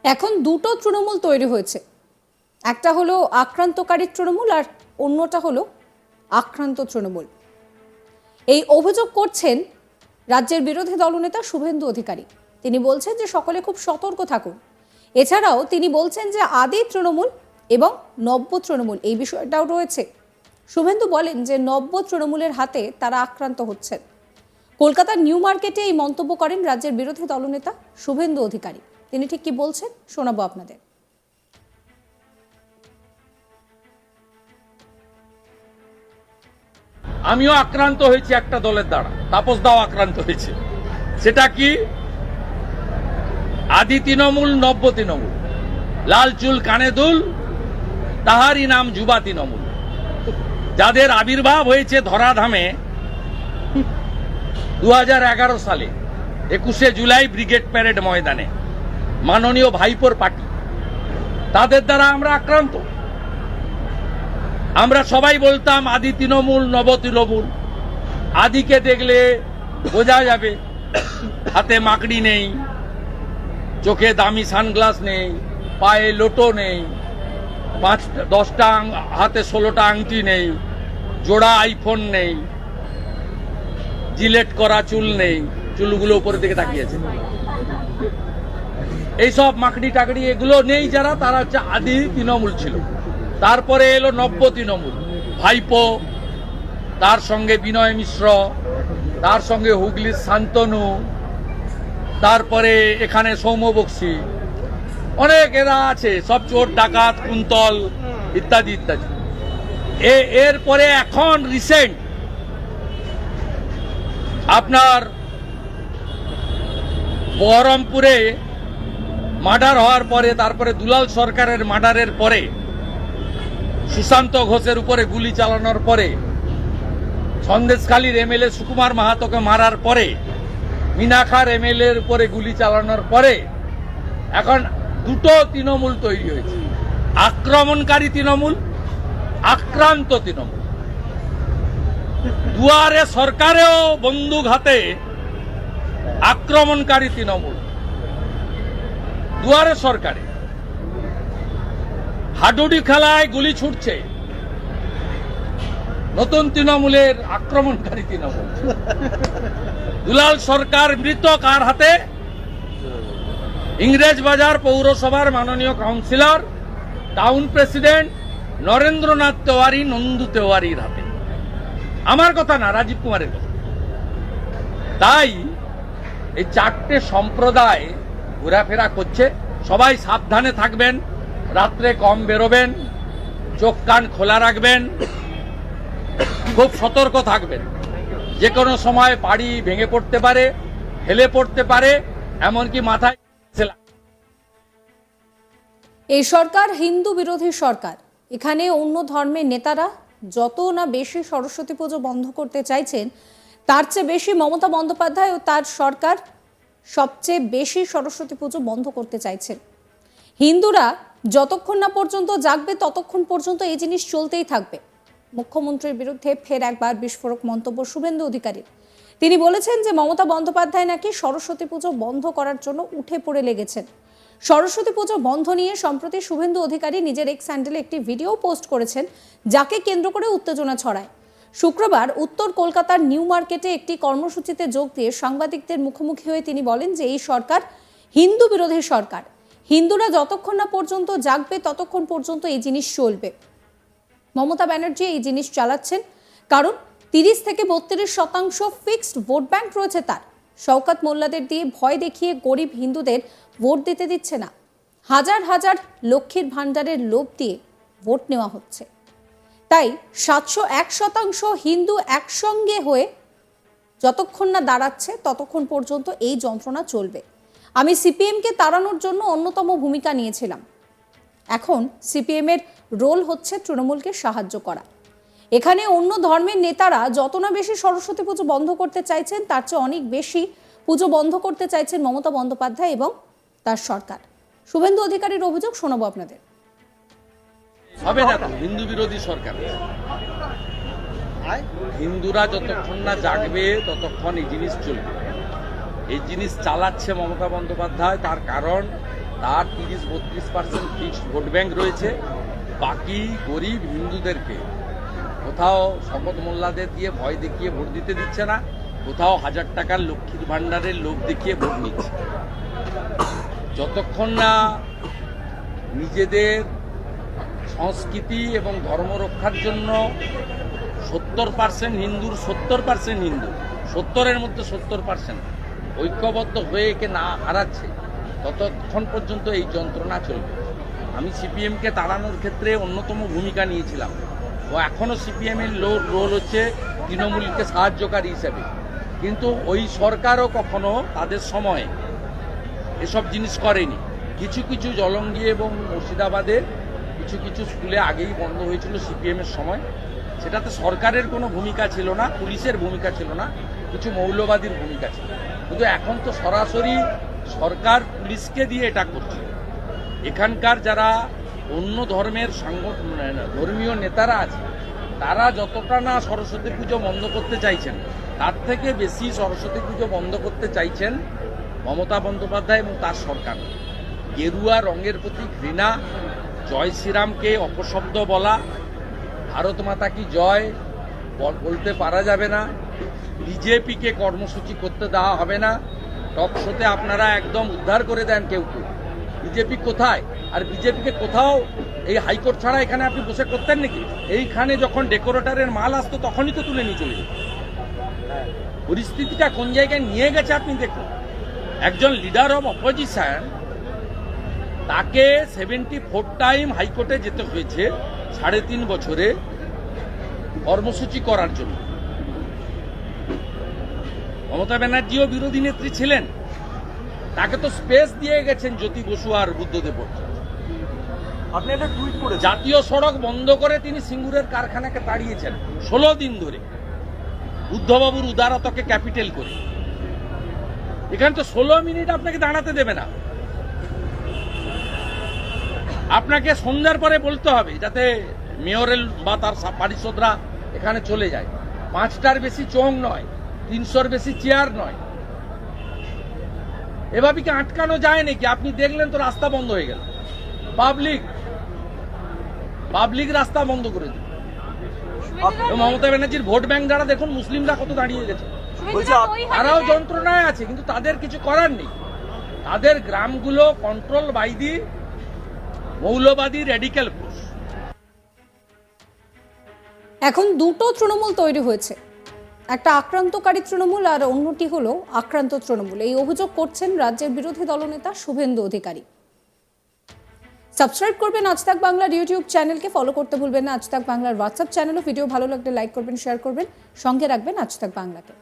এখন দুটো তৃণমূল তৈরি হয়েছে, একটা হলো আক্রান্তকারী তৃণমূল আর অন্যটা হলো আক্রান্ত তৃণমূল। এই অভিযোগ করছেন রাজ্যের বিরোধী দলনেতা শুভেন্দু অধিকারী। তিনি বলছেন যে সকলে খুব সতর্ক থাকুন। এছাড়াও তিনি বলছেন যে আদি তৃণমূল এবং নব্য তৃণমূল এই বিষয়টাও রয়েছে। শুভেন্দু বলেন যে নব্য তৃণমূলের হাতে তারা আক্রান্ত হচ্ছেন। কলকাতার নিউ মার্কেটে এই মন্তব্য করেন রাজ্যের বিরোধী দলনেতা শুভেন্দু অধিকারী। তিনি ঠিক কি বলছেন শোনাবো আপনাদের। আমিও আক্রান্ত হয়েছি একটা দলের দ্বারা, তাপস দাও আক্রান্ত হয়েছে। সেটা কি? আদি তৃণমূল নব্য তৃণমূল, লাল চুল কানে দুল তাহারই নাম যুবা তৃণমূল। যাদের আবির্ভাব হয়েছে ধরাধামে 2011 সালে 21শে জুলাই ব্রিগেড প্যারেড ময়দানে, মাননীয় ভাইপোর পার্টি, তাদের দ্বারা আমরা আক্রান্ত। আমরা সবাই বলতাম আদি তৃণমূল নব তৃণমূল। আদিকে দেখলে বোঝা যাবে হাতে মাকড়ি নেই, চোখে দামি সানগ্লাস নেই, পায়ে লোটো নেই, 5-10টা হাতে 16টা আংটি নেই, জোড়া আইফোন নেই, জিলেট করা চুল নেই, চুলগুলো উপরের দিকে তাকিয়েছে, এইসব মাকড়ি টাকড়ি এগুলো নেই যারা, তারা হচ্ছে আদি তৃণমূল ছিল। তারপরে এলো নব্য তৃণমূল, ভাইপো, তার সঙ্গে বিনয় মিশ্র, তার সঙ্গে হুগলির শান্তনু, তারপরে এখানে সৌম্য বক্সি, অনেক এরা আছে, সব চোর ডাকাত কুন্তল ইত্যাদি ইত্যাদি। এরপরে এখন রিসেন্ট আপনার বহরমপুরে মার্ডার হওয়ার পরে, তারপরে দুলাল সরকারের মার্ডারের পরে, সুশান্ত ঘোষের উপরে গুলি চালানোর পরে, সন্দেশখালীর এমএলএ সুকুমার মাহাতোকে মারার পরে, মিনাখার এমএলএ এর উপরে গুলি চালানোর পরে এখন দুটো তৃণমূল তৈরি হয়েছে, আক্রমণকারী তৃণমূল, আক্রান্ত তৃণমূল। দুয়ারে সরকারেও বন্দুক হাতে আক্রমণকারী তৃণমূল, দুয়ারে সরকারে হাডুডি খেলায় গুলি ছুটছে, নতুন তৃণমূলের আক্রমণকারী তৃণমূল। দুলাল সরকার মৃত কার হাতে? ইংরেজবাজার পৌরসভার মাননীয় councillor, town president Narendranath Tewari, Nandu তেওয়ারির হাতে। আমার কথা না, রাজীব কুমারের কথা। তাই এই চারটে সম্প্রদায় ঘোরাফেরা করছে। সবাই সাবধানে থাকবেন, রাত্রে কম বেরোবেন, চোখ কান খোলা রাখবেন, খুব সতর্ক থাকবেন। যে কোনো সময় বাড়ি ভেঙে পড়তে পারে, হেলে পড়তে পারে, এমনকি মাথায়। এই সরকার হিন্দু বিরোধী সরকার। এখানে অন্য ধর্মের নেতারা যত না বেশি সরস্বতী পুজো বন্ধ করতে চাইছেন, তার চেয়ে বেশি মমতা বন্দ্যোপাধ্যায় ও তার সরকার সবচেয়ে বেশি সরস্বতী পুজো বন্ধ করতে চাইছেন। হিন্দুরা যতক্ষণ না পর্যন্ত জাগবে ততক্ষণ পর্যন্ত এই জিনিস চলতেই থাকবে। মুখ্যমন্ত্রীর বিরুদ্ধে ফের একবার বিস্ফোরক মন্তব্য শুভেন্দু অধিকারীর। তিনি বলেছেন যে মমতা বন্দ্যোপাধ্যায় নাকি সরস্বতী পুজো বন্ধ করার জন্য উঠে পড়ে লেগেছেন। সরস্বতী পুজো বন্ধ নিয়ে সম্প্রতি শুভেন্দু অধিকারী নিজের এক্স হ্যান্ডেলে একটি ভিডিও পোস্ট করেছেন, যাকে কেন্দ্র করে উত্তেজনা ছড়ায়। শুক্রবার উত্তর কলকাতার নিউ মার্কেটে একটি কর্মসূচিতে যোগ দিয়ে সাংবাদিকদের মুখোমুখি হয়ে তিনি বলেন যে এই সরকার হিন্দু বিরোধী সরকার। হিন্দুরা যতক্ষণ না পর্যন্ত জাগবে ততক্ষণ পর্যন্ত এই জিনিস চলবে। মমতা ব্যানার্জি এই জিনিস চালাচ্ছেন কারণ 30 থেকে 32% ফিক্সড ভোট ব্যাংক রয়েছে তার। শওকত মোল্লাদের দিয়ে ভয় দেখিয়ে গরিব হিন্দুদের ভোট দিতে দিচ্ছে না। হাজার হাজার লক্ষ্মীর ভাণ্ডারের লোভ দিয়ে ভোট নেওয়া হচ্ছে। তাই 701% হিন্দু একসঙ্গে হয়ে যতক্ষণ না দাঁড়াচ্ছে ততক্ষণ পর্যন্ত এই যন্ত্রণা চলবে। আমি সিপিএমকে তাড়ানোর জন্য অন্যতম ভূমিকা নিয়েছিলাম। এখন সিপিএমের রোল হচ্ছে তৃণমূলকে সাহায্য করা। এখানে অন্য ধর্মের নেতারা যত না বেশি সরস্বতী পুজো বন্ধ করতে চাইছেন, তার চেয়ে অনেক বেশি পুজো বন্ধ করতে চাইছেন মমতা বন্দ্যোপাধ্যায় এবং তার সরকার। শুভেন্দু অধিকারীর অভিযোগ শোনাবো আপনাদের। হবে না, হিন্দু বিরোধী সরকার। হিন্দুরা যতক্ষণ না জাগবে ততক্ষণ এই জিনিস চলবে। এই জিনিস চালাচ্ছে মমতা বন্দ্যোপাধ্যায়। তার কারণ তার 30-32% ফিক্সড ভোট ব্যাংক রয়েছে। বাকি গরিব হিন্দুদেরকে কোথাও শপথ মোল্লাদের দিয়ে ভয় দেখিয়ে ভোট দিতে দিচ্ছে না, কোথাও 1000 টাকার লক্ষ্মীর ভাণ্ডারের লোভ দেখিয়ে ভোট নিচ্ছে। যতক্ষণ না নিজেদের সংস্কৃতি এবং ধর্ম রক্ষার জন্য 70% হিন্দুর 70% হিন্দু 70-এর মধ্যে 70% ঐক্যবদ্ধ হয়ে একে না হারাচ্ছে, ততক্ষণ পর্যন্ত এই যন্ত্রণা চলবে। আমি সিপিএমকে তাড়ানোর ক্ষেত্রে অন্যতম ভূমিকা নিয়েছিলাম। ও এখনও সিপিএমের রোল হচ্ছে তৃণমূলকে সাহায্যকারী হিসেবে, কিন্তু ওই সরকারও কখনো তাদের সময়ে এসব জিনিস করেনি। কিছু কিছু জলঙ্গি এবং মুর্শিদাবাদে কিছু কিছু স্কুলে আগেই বন্ধ হয়েছিল সিপিএমের সময়, সেটাতে সরকারের কোনো ভূমিকা ছিল না, পুলিশের ভূমিকা ছিল না, কিছু মৌলবাদীর ভূমিকা ছিল। কিন্তু এখন তো সরাসরি সরকার পুলিশকে দিয়ে এটা করছে। এখানকার যারা অন্য ধর্মের ধর্মীয় নেতারা আছে, তারা যতটা না সরস্বতী পুজো বন্ধ করতে চাইছেন, তার থেকে বেশি সরস্বতী পুজো বন্ধ করতে চাইছেন মমতা বন্দ্যোপাধ্যায় এবং তার সরকার। গেরুয়া রঙের প্রতি ঘৃণা, জয় শ্রীরামকে অপশব্দ বলা, ভারত মাতা কি জয় বলতে পারা যাবে না, বিজেপিকে কর্মসূচি করতে দেওয়া হবে না। টক শোতে আপনারা একদম উদ্ধার করে দেন কেউ কেউ। বিজেপি কোথায়? আর বিজেপিকে কোথাও এই হাইকোর্ট ছাড়া এখানে আপনি বসে করতেন নাকি? এইখানে যখন ডেকোরেটরের মাল আসতো তখনই তো তুলে নিয়ে চলে যেত। পরিস্থিতিটা কোন জায়গায় নিয়ে গেছে আপনি দেখুন। একজন লিডার অব অপোজিশন, তাকে 74 টাইম হাইকোর্টে যেতে হয়েছে 3.5 বছরে কর্মসূচি করার জন্য। মমতা ব্যানার্জিও বিরোধী নেত্রী ছিলেন, তাকে তো স্পেস দিয়ে গেছেন জ্যোতি বসু আর বুদ্ধদেব ভট্টাচার্য। আপনি একটা টুইট করেছেন, জাতীয় সড়ক বন্ধ করে তিনি সিঙ্গুরের কারখানাকে তাড়িয়েছেন 16 দিন ধরে, বুদ্ধবাবুর উদারতাকে ক্যাপিটাল করে। এখানে তো 16 মিনিট আপনাকে দাঁড়াতে দেবে না। আপনাকে সন্ধ্যার পরে বলতে হবে যাতে মেয়রেল বা তার পারিষদরা এখানে চলে যায়। 5টার বেশি চোং নয়, 300-র বেশি চেয়ার নয়। এভাবে কি আটকানো যায় নাকি? আপনি দেখলেন তো রাস্তা বন্ধ হয়ে গেল, পাবলিক রাস্তা বন্ধ করে দিল। মমতা ব্যানার্জির ভোট ব্যাংক যারা দেখুন, মুসলিমরা কত দাঁড়িয়ে গেছে, বলছি তারাও যন্ত্রণায় আছে, কিন্তু তাদের কিছু করার নেই। তাদের গ্রামগুলো কন্ট্রোল বাই দি মৌলবাদী রেডিক্যাল ফোর্স। এখন দুটো তৃণমূল তৈরি হয়েছে, একটা আক্রান্তকারী তৃণমূল আর অন্যটি হলো আক্রান্ত তৃণমূল। এই অভিযোগ করছেন রাজ্যের বিরোধী দলনেতা শুভেন্দু অধিকারী। সাবস্ক্রাইব করবেন আজ তাক বাংলার ইউটিউব চ্যানেলকে, ফলো করতে ভুলবেন না আজ তাক বাংলার হোয়াটসঅ্যাপ চ্যানেলও। ভিডিও ভালো লাগলে লাইক করবেন, শেয়ার করবেন, সঙ্গে রাখবেন আজ তাক বাংলাকে।